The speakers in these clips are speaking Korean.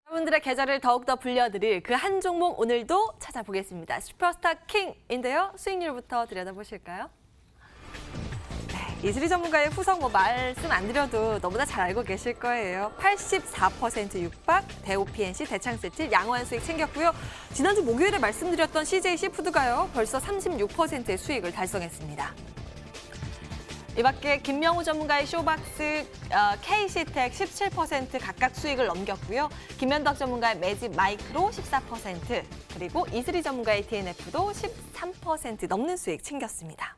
여러분들의 계좌를 더욱더 불려드릴 그 한 종목 오늘도 찾아보겠습니다. 슈퍼스타 킹인데요. 수익률부터 들여다보실까요? 네, 이슬이 전문가의 후성 말씀 안 드려도 너무나 잘 알고 계실 거예요. 84% 육박, 대우 PNC, 대창세틸, 양호한 수익 챙겼고요. 지난주 목요일에 말씀드렸던 CJ 시푸드가요. 벌써 36%의 수익을 달성했습니다. 이 밖에 김명우 전문가의 쇼박스, KC텍 17% 각각 수익을 넘겼고요. 김현덕 전문가의 매집 마이크로 14%, 그리고 이슬이 전문가의 TNF도 13% 넘는 수익 챙겼습니다.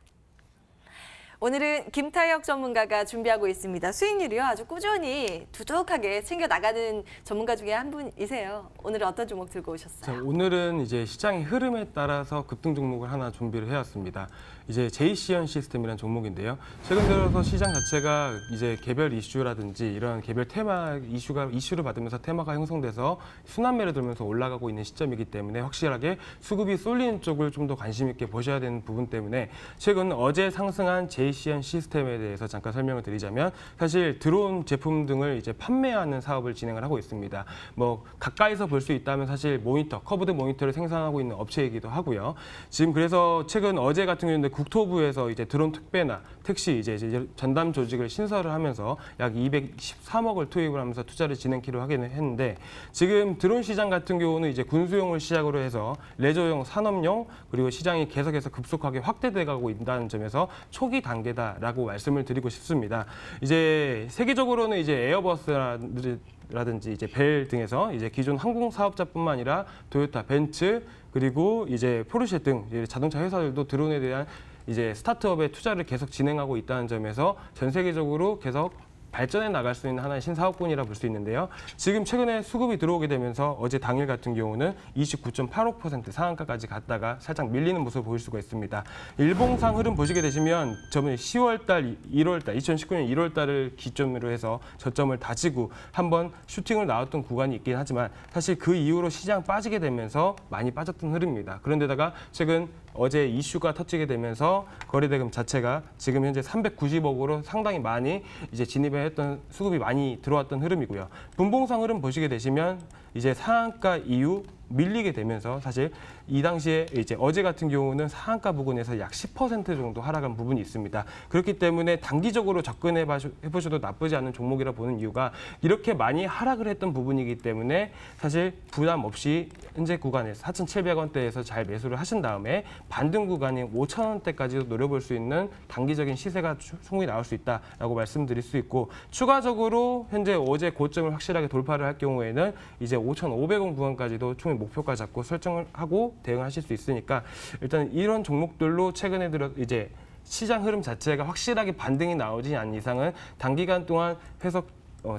오늘은 김타혁 전문가가 준비하고 있습니다. 수익률이요 아주 꾸준히 두둑하게 챙겨 나가는 전문가 중에 한 분이세요. 오늘은 어떤 종목 들고 오셨어요? 자, 오늘은 이제 시장의 흐름에 따라서 급등 종목을 하나 준비를 해왔습니다. 이제 JCN 시스템이라는 종목인데요. 최근 들어서 시장 자체가 이제 개별 이슈라든지 이런 개별 테마 이슈를 받으면서 테마가 형성돼서 순환매를 들면서 올라가고 있는 시점이기 때문에 확실하게 수급이 쏠리는 쪽을 좀 더 관심 있게 보셔야 되는 부분 때문에 최근 어제 상승한 JCN 시스템에 대해서 잠깐 설명을 드리자면 사실 드론 제품 등을 이제 판매하는 사업을 진행을 하고 있습니다. 뭐 가까이서 볼 수 있다면 사실 모니터, 커브드 모니터를 생산하고 있는 업체이기도 하고요. 지금 그래서 최근 어제 같은 경우는 국토부에서 이제 드론 택배나 택시 이제 전담 조직을 신설을 하면서 약 213억을 투입을 하면서 투자를 진행키로 하기는 했는데 지금 드론 시장 같은 경우는 이제 군수용을 시작으로 해서 레저용, 산업용 그리고 시장이 계속해서 급속하게 확대돼 가고 있다는 점에서 초기 단계다라고 말씀을 드리고 싶습니다. 이제 세계적으로는 이제 에어버스라든지 이제 벨 등에서 이제 기존 항공 사업자뿐만 아니라 토요타, 벤츠 그리고 이제 포르쉐 등 자동차 회사들도 드론에 대한 이제 스타트업의 투자를 계속 진행하고 있다는 점에서 전 세계적으로 계속 발전해 나갈 수 있는 하나의 신사업군이라 볼 수 있는데요. 지금 최근에 수급이 들어오게 되면서 어제 당일 같은 경우는 29.85% 상한가까지 갔다가 살짝 밀리는 모습을 보일 수가 있습니다. 일봉상 흐름 보시게 되시면 저번에 10월 달, 1월 달, 2019년 1월 달을 기점으로 해서 저점을 다지고 한번 슈팅을 나왔던 구간이 있긴 하지만 사실 그 이후로 시장 빠지게 되면서 많이 빠졌던 흐름입니다. 그런데다가 최근 어제 이슈가 터지게 되면서 거래대금 자체가 지금 현재 390억으로 상당히 많이 이제 진입을 했던 수급이 많이 들어왔던 흐름이고요. 분봉상 흐름 보시게 되시면 이제 상한가 이후 밀리게 되면서 사실 이 당시에 이제 어제 같은 경우는 상한가 부근에서 약 10% 정도 하락한 부분이 있습니다. 그렇기 때문에 단기적으로 접근해 보셔도 나쁘지 않은 종목이라 보는 이유가 이렇게 많이 하락을 했던 부분이기 때문에 사실 부담 없이 현재 구간에서 4,700원대에서 잘 매수를 하신 다음에 반등 구간인 5,000원대까지도 노려볼 수 있는 단기적인 시세가 충분히 나올 수 있다라고 말씀드릴 수 있고 추가적으로 현재 어제 고점을 확실하게 돌파를 할 경우에는 이제 5,500원 구간까지도 충분히 목표가 잡고 설정을 하고 대응하실 수 있으니까 일단 이런 종목들로 최근에 들어 이제 시장 흐름 자체가 확실하게 반등이 나오지 않는 이상은 단기간 동안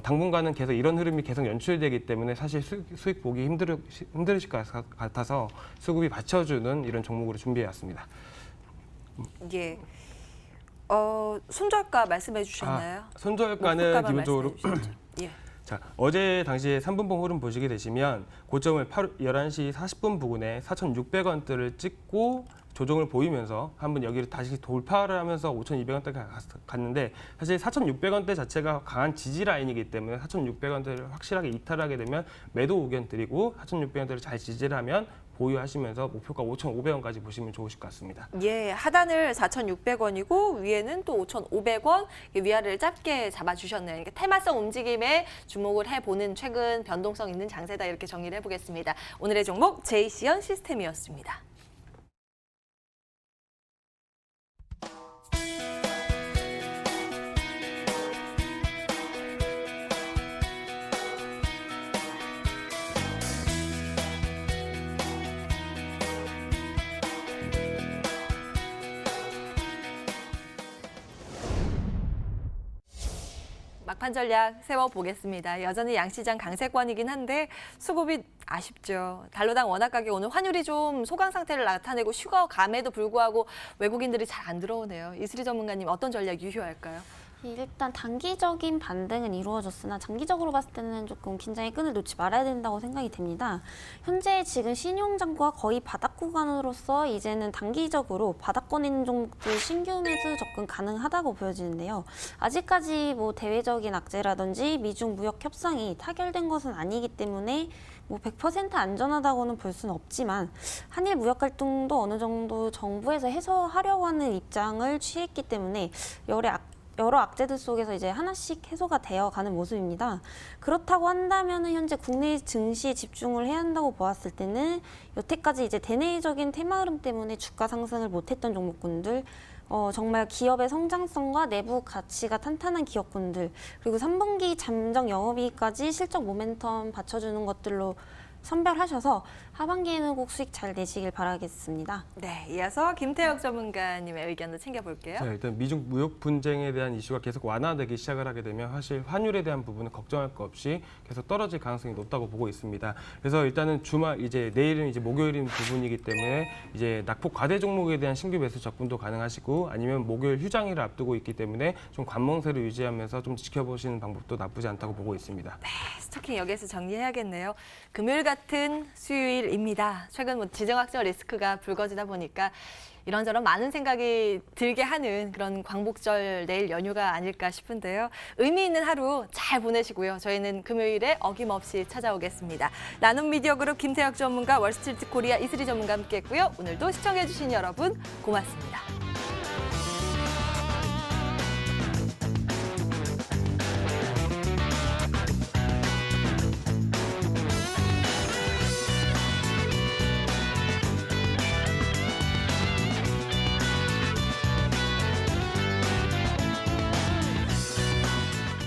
당분간은 계속 이런 흐름이 계속 연출되기 때문에 사실 수익 보기 힘들으실 것 같아서 수급이 받쳐주는 이런 종목으로 준비해왔습니다. 예. 손절가 말씀해 주셨나요? 손절가는 기본적으로 예. 자, 어제 당시에 3분봉 흐름 보시게 되시면 고점을 11시 40분 부근에 4,600원대를 찍고 조정을 보이면서 한번 여기를 다시 돌파를 하면서 5,200원대까지 갔는데 사실 4,600원대 자체가 강한 지지 라인이기 때문에 4,600원대를 확실하게 이탈하게 되면 매도 의견 드리고 4,600원대를 잘 지지를 하면 보유하시면서 목표가 5,500원까지 보시면 좋으실 것 같습니다. 예, 하단을 4,600원이고 위에는 또 5,500원 위아래를 짧게 잡아주셨네요. 그러니까 테마성 움직임에 주목을 해보는 최근 변동성 있는 장세다 이렇게 정리를 해보겠습니다. 오늘의 종목 JCN 시스템이었습니다. 막판 전략 세워보겠습니다. 여전히 양시장 강세권이긴 한데 수급이 아쉽죠. 달러당 원화 가격 오늘 환율이 좀 소강 상태를 나타내고 쉬어감에도 불구하고 외국인들이 잘 안 들어오네요. 이슬이 전문가님 어떤 전략 유효할까요? 일단 단기적인 반등은 이루어졌으나 장기적으로 봤을 때는 조금 긴장의 끈을 놓지 말아야 된다고 생각이 됩니다. 현재 지금 신용장과 거의 바닥 구간으로서 이제는 단기적으로 바닥권에 있는 종목들 신규 매수 접근 가능하다고 보여지는데요. 아직까지 뭐 대외적인 악재라든지 미중 무역 협상이 타결된 것은 아니기 때문에 뭐 100% 안전하다고는 볼 수는 없지만 한일 무역 갈등도 어느 정도 정부에서 해소하려고 하는 입장을 취했기 때문에 여러 악재들 속에서 이제 하나씩 해소가 되어가는 모습입니다. 그렇다고 한다면 현재 국내 증시에 집중을 해야 한다고 보았을 때는 여태까지 이제 대내적인 테마 흐름 때문에 주가 상승을 못했던 종목군들, 정말 기업의 성장성과 내부 가치가 탄탄한 기업군들, 그리고 3분기 잠정 영업이익까지 실적 모멘텀 받쳐주는 것들로 선별하셔서 하반기에는 꼭 수익 잘 내시길 바라겠습니다. 네, 이어서 김태혁 전문가님의 의견도 챙겨볼게요. 자, 일단 미중 무역 분쟁에 대한 이슈가 계속 완화되기 시작을 하게 되면 사실 환율에 대한 부분은 걱정할 거 없이 계속 떨어질 가능성이 높다고 보고 있습니다. 그래서 일단은 주말 이제 내일은 이제 목요일인 부분이기 때문에 이제 낙폭 과대 종목에 대한 신규 매수 접근도 가능하시고 아니면 목요일 휴장일을 앞두고 있기 때문에 좀 관망세를 유지하면서 좀 지켜보시는 방법도 나쁘지 않다고 보고 있습니다. 스토킹 여기에서 정리해야겠네요. 금요일 같은 수요일입니다. 최근 뭐 지정학적 리스크가 불거지다 보니까 이런저런 많은 생각이 들게 하는 그런 광복절 내일 연휴가 아닐까 싶은데요. 의미 있는 하루 잘 보내시고요. 저희는 금요일에 어김없이 찾아오겠습니다. 나눔 미디어 그룹 김태혁 전문가, 월스트리트 코리아 이슬이 전문가 함께했고요. 오늘도 시청해주신 여러분 고맙습니다.